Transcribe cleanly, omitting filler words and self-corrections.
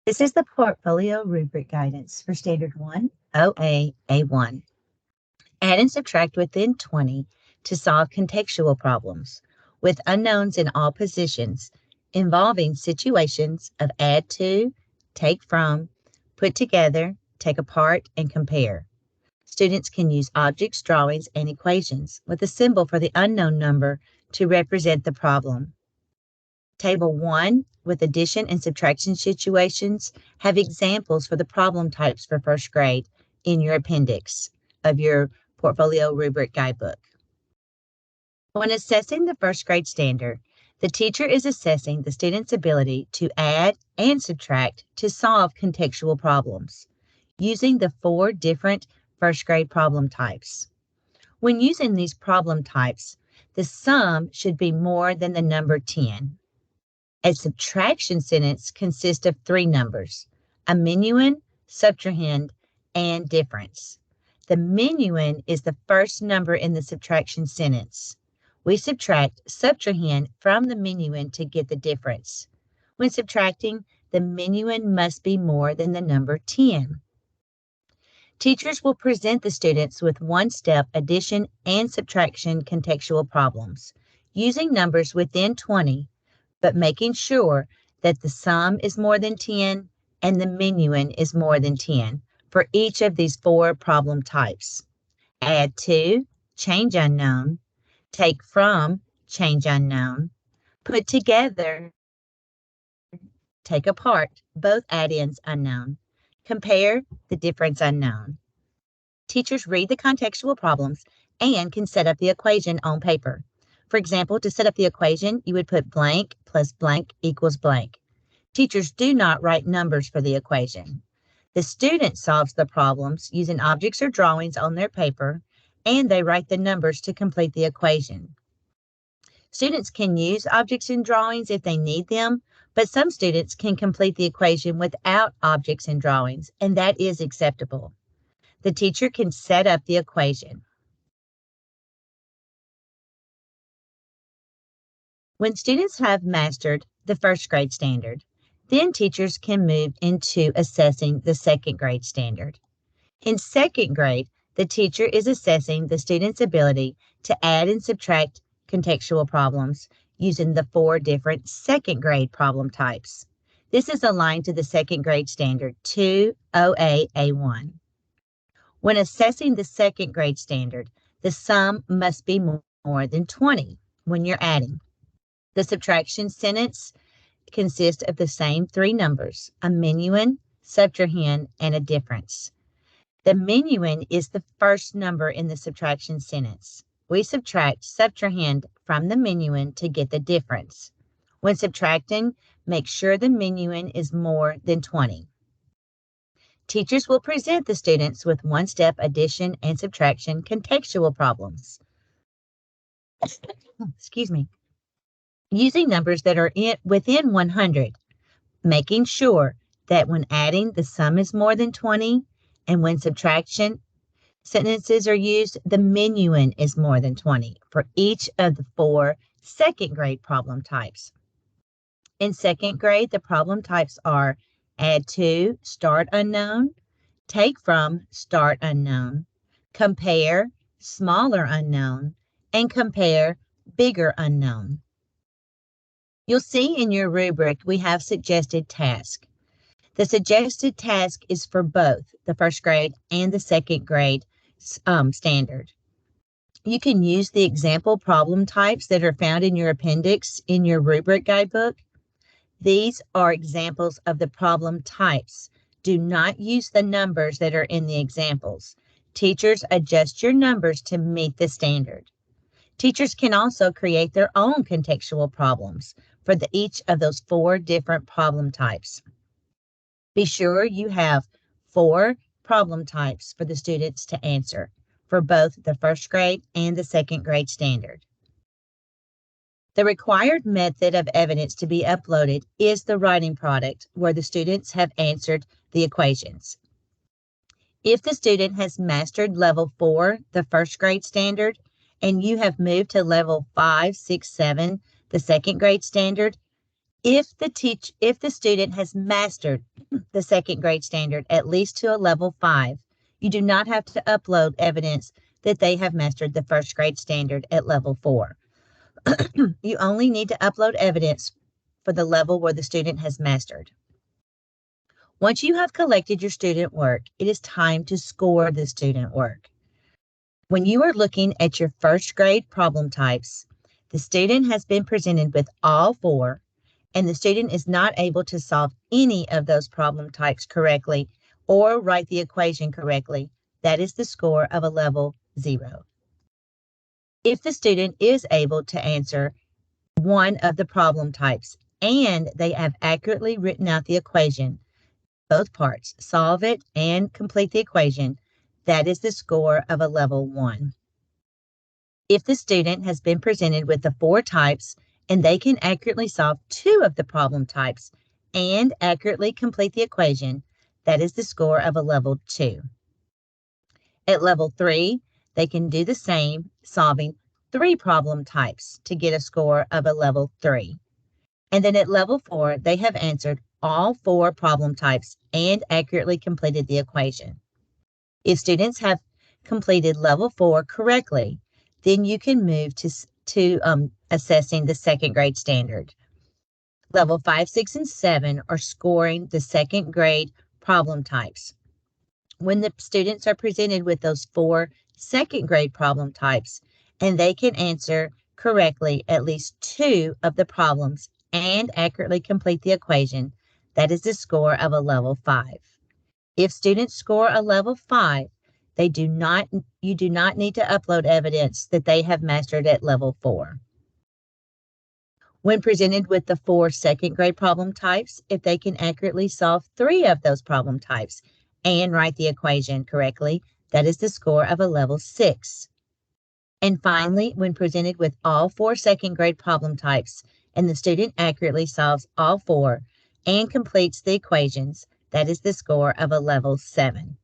This is the portfolio rubric guidance for Standard 1, OA, A1. Add and subtract within 20 to solve contextual problems with unknowns in all positions involving situations of add to, take from, put together, take apart, and compare. Students can use objects, drawings, and equations with a symbol for the unknown number to represent the problem. Table 1 with addition and subtraction situations have examples for the problem types for first grade in your appendix of your portfolio rubric guidebook. When assessing the first grade standard, the teacher is assessing the student's ability to add and subtract to solve contextual problems using the 4 different first grade problem types. When using these problem types, the sum should be more than the number 10. A subtraction sentence consists of 3 numbers: a minuend, subtrahend, and difference. The minuend is the first number in the subtraction sentence. We subtract subtrahend from the minuend to get the difference. When subtracting, the minuend must be more than the number 10. Teachers will present the students with one-step addition and subtraction contextual problems using numbers within 20, but making sure that the sum is more than 10 and the minuend is more than 10 for each of these 4 problem types. Add to, change unknown, take from, change unknown, put together, take apart, both add-ins unknown, compare, the difference unknown. Teachers read the contextual problems and can set up the equation on paper. For example, to set up the equation, you would put blank plus blank equals blank. Teachers do not write numbers for the equation. The student solves the problems using objects or drawings on their paper, and they write the numbers to complete the equation. Students can use objects and drawings if they need them, but some students can complete the equation without objects and drawings, and that is acceptable. The teacher can set up the equation. When students have mastered the first grade standard, then teachers can move into assessing the second grade standard. In second grade, the teacher is assessing the student's ability to add and subtract contextual problems using the 4 different second grade problem types. This is aligned to the second grade standard 2 OA A1. When assessing the second grade standard, the sum must be more than 20 when you're adding. The subtraction sentence consists of the same 3 numbers: a minuend, subtrahend, and a difference. The minuend is the first number in the subtraction sentence. We subtract subtrahend from the minuend to get the difference. When subtracting, make sure the minuend is more than 20. Teachers will present the students with one-step addition and subtraction contextual problems. Excuse me. Using numbers that are within 100, making sure that when adding, the sum is more than 20, and when subtraction sentences are used, the minuend is more than 20 for each of the 4 second grade problem types. In second grade, the problem types are add to, start unknown, take from, start unknown, compare, smaller unknown, and compare, bigger unknown. You'll see in your rubric we have suggested task. The suggested task is for both the first grade and the second grade standard. You can use the example problem types that are found in your appendix in your rubric guidebook. These are examples of the problem types. Do not use the numbers that are in the examples. Teachers adjust your numbers to meet the standard. Teachers can also create their own contextual problems for each of those 4 different problem types. Be sure you have 4 problem types for the students to answer for both the first grade and the second grade standard. The required method of evidence to be uploaded is the writing product where the students have answered the equations. If the student has mastered level 4, the first grade standard, and you have moved to level 5, 6, 7, the second grade standard, If the student has mastered the second grade standard at least to a level 5, you do not have to upload evidence that they have mastered the first grade standard at level 4. You only need to upload evidence for the level where the student has mastered. Once you have collected your student work, it is time to score the student work. When you are looking at your first grade problem types, the student has been presented with all 4, and the student is not able to solve any of those problem types correctly or write the equation correctly. That is the score of a level 0. If the student is able to answer one of the problem types and they have accurately written out the equation, both parts, solve it and complete the equation, that is the score of a level 1. If the student has been presented with the 4 types and they can accurately solve 2 of the problem types and accurately complete the equation, that is the score of a level 2. At level 3, they can do the same, solving 3 problem types to get a score of a level 3. And then at level 4, they have answered all 4 problem types and accurately completed the equation. If students have completed level 4 correctly, then you can move to assessing the second grade standard. Level 5, 6, and 7 are scoring the second grade problem types. When the students are presented with those 4 second grade problem types and they can answer correctly at least 2 of the problems and accurately complete the equation, that is the score of a level 5. If students score a level 5, you do not need to upload evidence that they have mastered at level 4. When presented with the 4 second grade problem types, if they can accurately solve 3 of those problem types and write the equation correctly, that is the score of a level 6. And finally, when presented with all 4 second grade problem types and the student accurately solves all 4 and completes the equations, that is the score of a level 7.